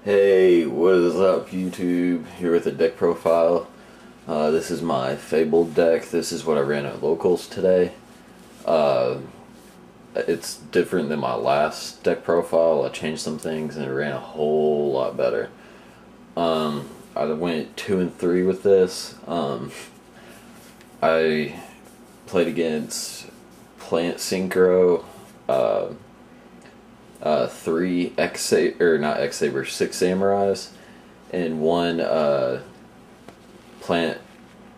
Hey, what is up YouTube? Here with a deck profile. This is my fabled deck. This is what I ran at locals today. It's different than my last deck profile. I changed some things and it ran a whole lot better. I went 2 and 3 with this. I played against Plant Synchro, 3 6 Samurais, and 1 Plant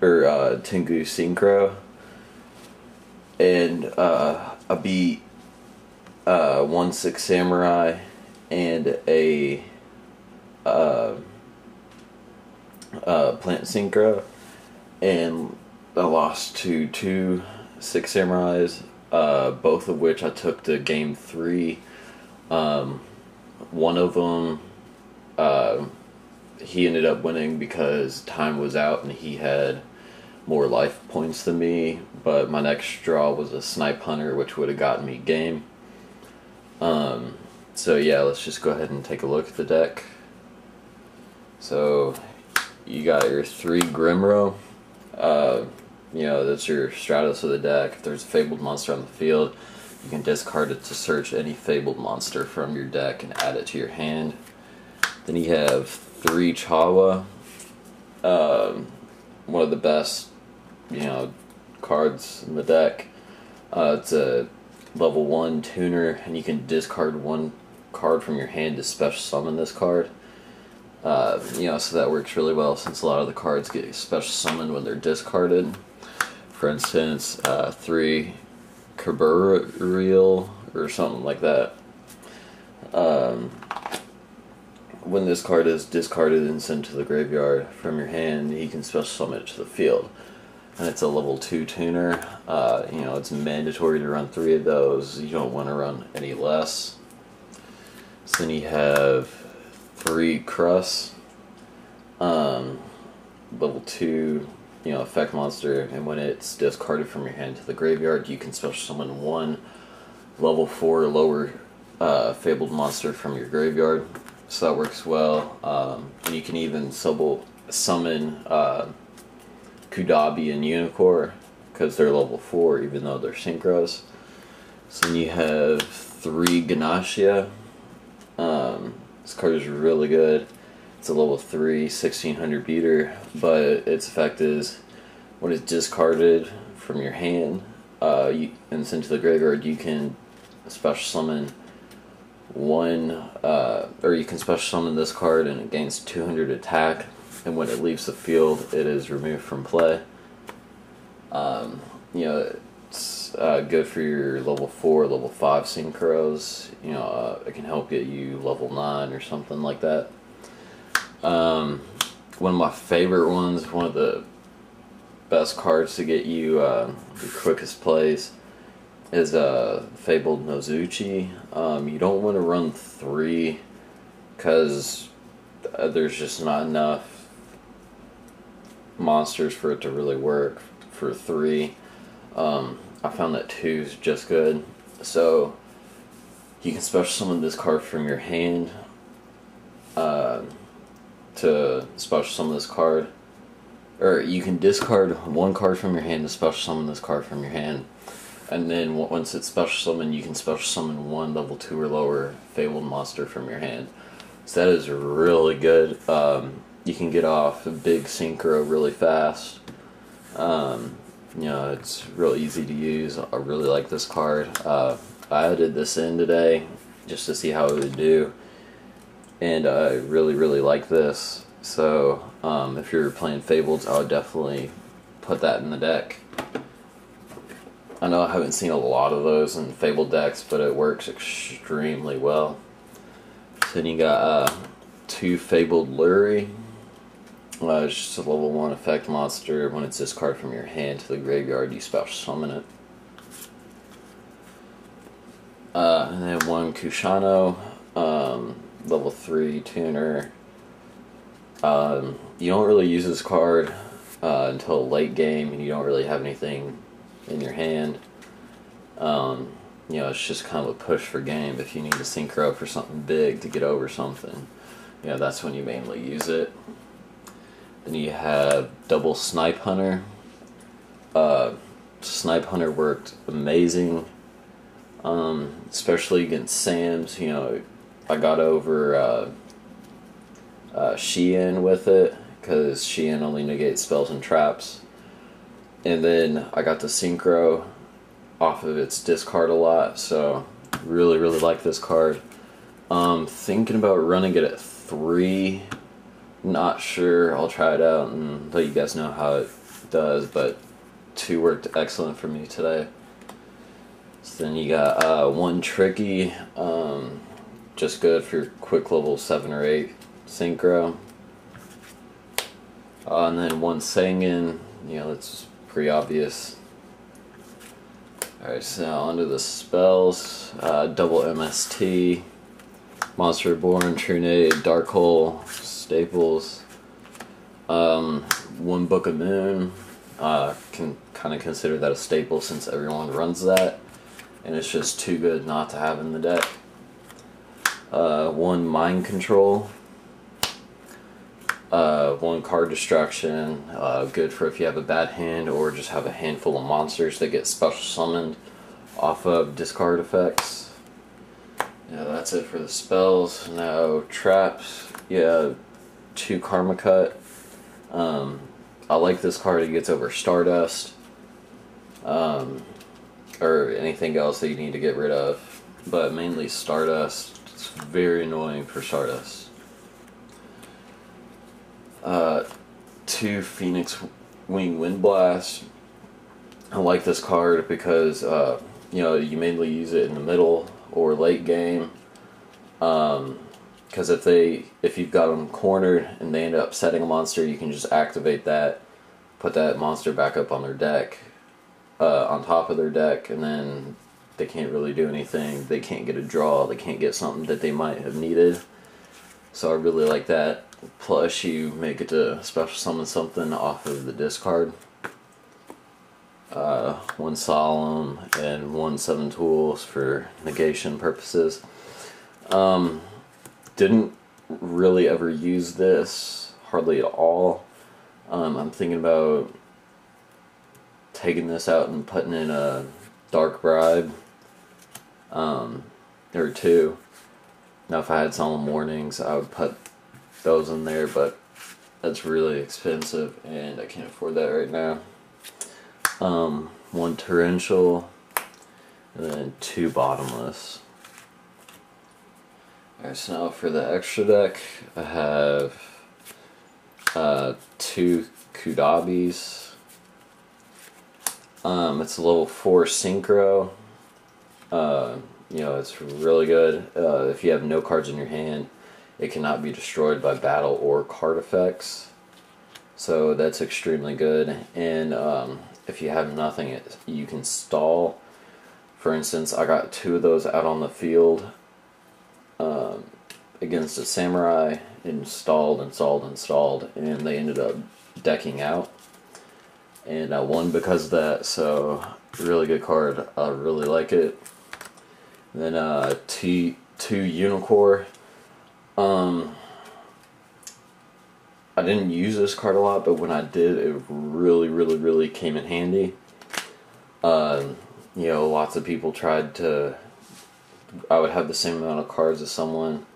tengu Synchro, and I beat 1 6 Samurai and a Plant Synchro, and I lost to 2 6 Samurais, both of which I took to game 3. One of them, he ended up winning because time was out and he had more life points than me, but my next draw was a Snipe Hunter, which would have gotten me game. So yeah, let's just go ahead and take a look at the deck. So you got your 3 Grimro. That's your Stratos of the deck. If there's a fabled monster on the field, you can discard it to search any fabled monster from your deck and add it to your hand. Then you have 3 Chawa, one of the best, cards in the deck. It's a level 1 tuner, and you can discard 1 card from your hand to special summon this card. So that works really well since a lot of the cards get special summoned when they're discarded. For instance, 3 Kerberriel or something like that. When this card is discarded and sent to the graveyard from your hand, you can special summon it to the field. And it's a level 2 tuner. It's mandatory to run 3 of those. You don't want to run any less. So then you have 3 Crus, level 2, effect monster, and when it's discarded from your hand to the graveyard, you can special summon 1 level 4 or lower fabled monster from your graveyard. So that works well. And you can even summon Kudabi and Unicorn because they're level 4, even though they're synchros. So then you have 3 Ganashia. This card is really good. It's a level 3 1600 beater, but its effect is when it's discarded from your hand and sent to the graveyard, you can special summon 1, or you can special summon this card and it gains 200 attack, and when it leaves the field, it is removed from play. It's good for your level 4, level 5 synchros. It can help get you level 9 or something like that. One of my favorite ones, one of the best cards to get you the quickest plays, is fabled Nozuchi. You don't want to run 3 because there's just not enough monsters for it to really work for 3. I found that 2 is just good. So you can special summon this card from your hand to special summon this card, or you can discard 1 card from your hand to special summon this card from your hand, and then once it's special summoned, you can special summon 1 level 2 or lower fabled monster from your hand. So that is really good. You can get off a big synchro really fast. It's real easy to use. I really like this card. I added this in today just to see how it would do, and I really like this. So if you're playing Fabled, I would definitely put that in the deck. I know I haven't seen a lot of those in Fabled decks, but it works extremely well. So then you got 2 Fabled Luri. It's just a level 1 effect monster. When it's discarded from your hand to the graveyard, you special summon it. And then 1 Kushano, level 3 tuner. You don't really use this card until late game, and you don't really have anything in your hand. It's just kind of a push for game if you need to synchro for something big to get over something. that's when you mainly use it. Then you have double Snipe Hunter. Snipe Hunter worked amazing, especially against Sam's. I got over Shein with it, because Shein only negates spells and traps. And then I got the Synchro off of its discard a lot, so really, really like this card. Thinking about running it at 3. Not sure. I'll try it out and let you guys know how it does, but 2 worked excellent for me today. So then you got 1 Tricky, just good for quick level 7 or 8 synchro. And then 1 Sangan, that's pretty obvious. Alright, so now onto the spells. Double MST, Monster Reborn, True Nade, Dark Hole, Staples. 1 Book of Moon. Can kind of consider that a staple since everyone runs that, and it's just too good not to have in the deck. 1 Mind Control. 1 Card Destruction, good for if you have a bad hand or just have a handful of monsters that get special summoned off of discard effects. That's it for the spells. Now traps, 2 Karma Cut. I like this card. It gets over Stardust, or anything else that you need to get rid of, but mainly Stardust. It's very annoying for Stardust. 2 Phoenix Wing Windblast. I like this card because you mainly use it in the middle or late game. Because if you've got them cornered and they end up setting a monster, you can just activate that, put that monster back up on their deck, on top of their deck, and then they can't really do anything. They can't get a draw. They can't get something that they might have needed. So I really like that. Plus, you make it to special summon something off of the discard. 1 Solemn and 1 Seven Tools for negation purposes. Didn't really ever use this, hardly at all. I'm thinking about taking this out and putting in a Dark Bribe, or 2. Now if I had Solemn Warnings, I would put those in there, but that's really expensive and I can't afford that right now. 1 Torrential, and then 2 Bottomless. Alright, so now for the extra deck, I have 2 Kudabis. It's a level 4 Synchro. It's really good. If you have no cards in your hand, it cannot be destroyed by battle or card effects. So that's extremely good. And if you have nothing, you can stall. For instance, I got 2 of those out on the field against a samurai, and stalled, and they ended up decking out. And I won because of that, so really good card. I really like it. And then 2 Unicorn. I didn't use this card a lot, but when I did, it really came in handy. Lots of people tried to... I would have the same amount of cards as someone,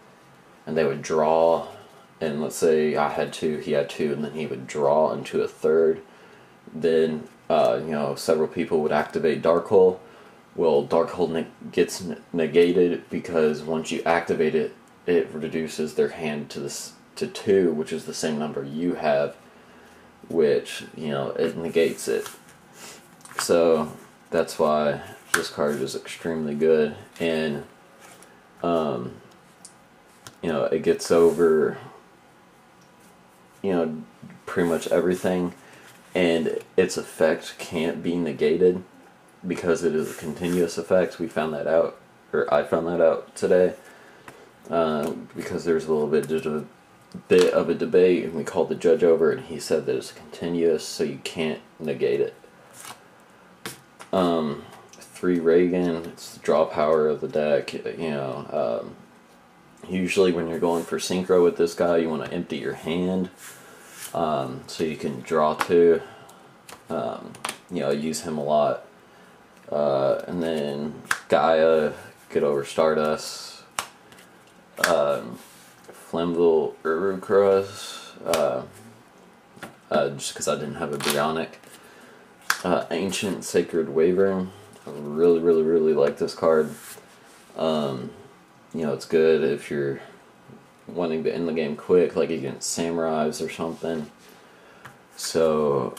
and they would draw, and let's say I had 2, he had 2, and then he would draw into a third. Then, several people would activate Dark Hole. Well, Dark Hole gets negated because once you activate it, it reduces their hand to 2, which is the same number you have, which, it negates it. So, that's why this card is extremely good, and, it gets over, pretty much everything, and its effect can't be negated because it is a continuous effect. We found that out, or I found that out today, because there's a little bit of a debate, and we called the judge over, and he said that it's continuous, so you can't negate it. 3 Reagan, it's the draw power of the deck. Usually when you're going for synchro with this guy, you want to empty your hand so you can draw to. You know, I use him a lot. And then Gaia, get over Stardust. Flammable Urukras, just because I didn't have a Bionic. Ancient Sacred Wyvern. I really like this card. You know, it's good if you're wanting to end the game quick, like against Samurais or something. So,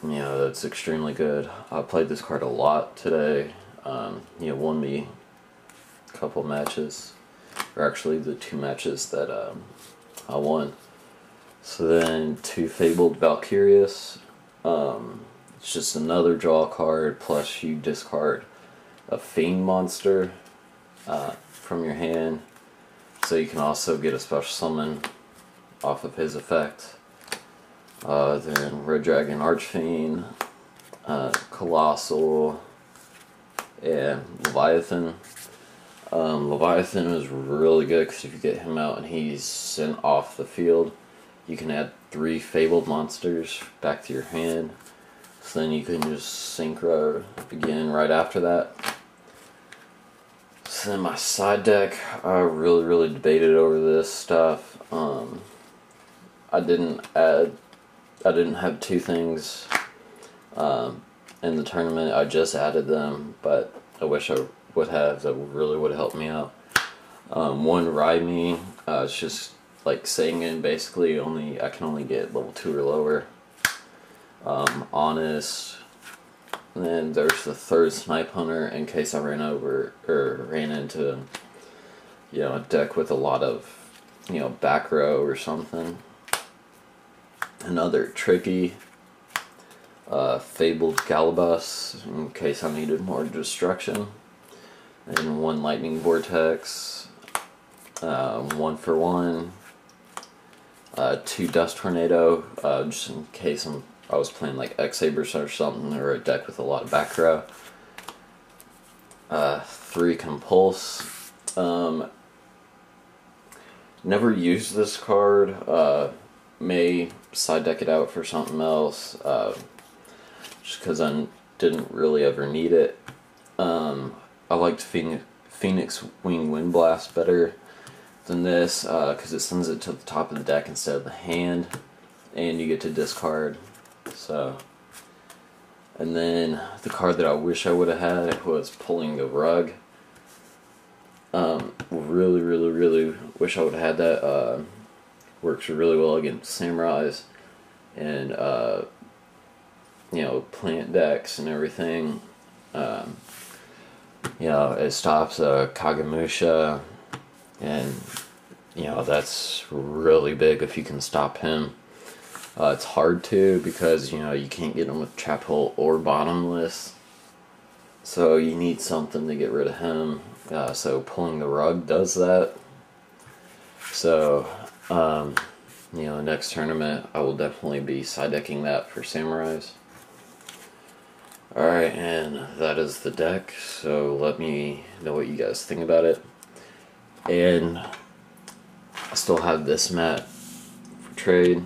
you know, that's extremely good. I played this card a lot today. You know, won me a couple matches, or actually the 2 matches that I won. So then 2 Fabled Valkyrius. It's just another draw card, plus you discard a Fiend monster from your hand. So you can also get a special summon off of his effect. Then Red Dragon Archfiend, Colossal, and Leviathan. Leviathan is really good because if you get him out and he's sent off the field, you can add 3 Fabled monsters back to your hand. So then you can just synchro again right after that. So then my side deck, I really debated over this stuff. I didn't have 2 things in the tournament. I just added them, but I wish I would have. That really would have helped me out. 1 Raimi, it's just like saying in basically I can only get level 2 or lower. Honest. And then there's the 3rd Snipe Hunter in case I ran into, you know, a deck with a lot of, you know, back row or something. Another Tricky. Fabled Galabus in case I needed more destruction. And 1 Lightning Vortex. 1 for 1. 2 Dust Tornado, just in case I was playing like X-Sabers or something, or a deck with a lot of back row. 3 Compulse. Never used this card. May side deck it out for something else, just because I didn't really ever need it. I liked Phoenix Wing Wind Blast better than this, because it sends it to the top of the deck instead of the hand, and you get to discard. So, and then the card that I wish I would have had was Pulling the Rug. Really wish I would have had that. Works really well against Samurais and you know, plant decks and everything. You know, it stops Kagemusha, and you know, that's really big if you can stop him. It's hard to, because you know, you can't get him with Trap Hole or Bottomless, so you need something to get rid of him. So Pulling the Rug does that. So you know, next tournament I will definitely be side decking that for Samurais. Alright, and that is the deck, so let me know what you guys think about it. And I still have this mat for trade,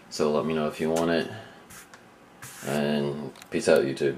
so let me know if you want it. And peace out, YouTube.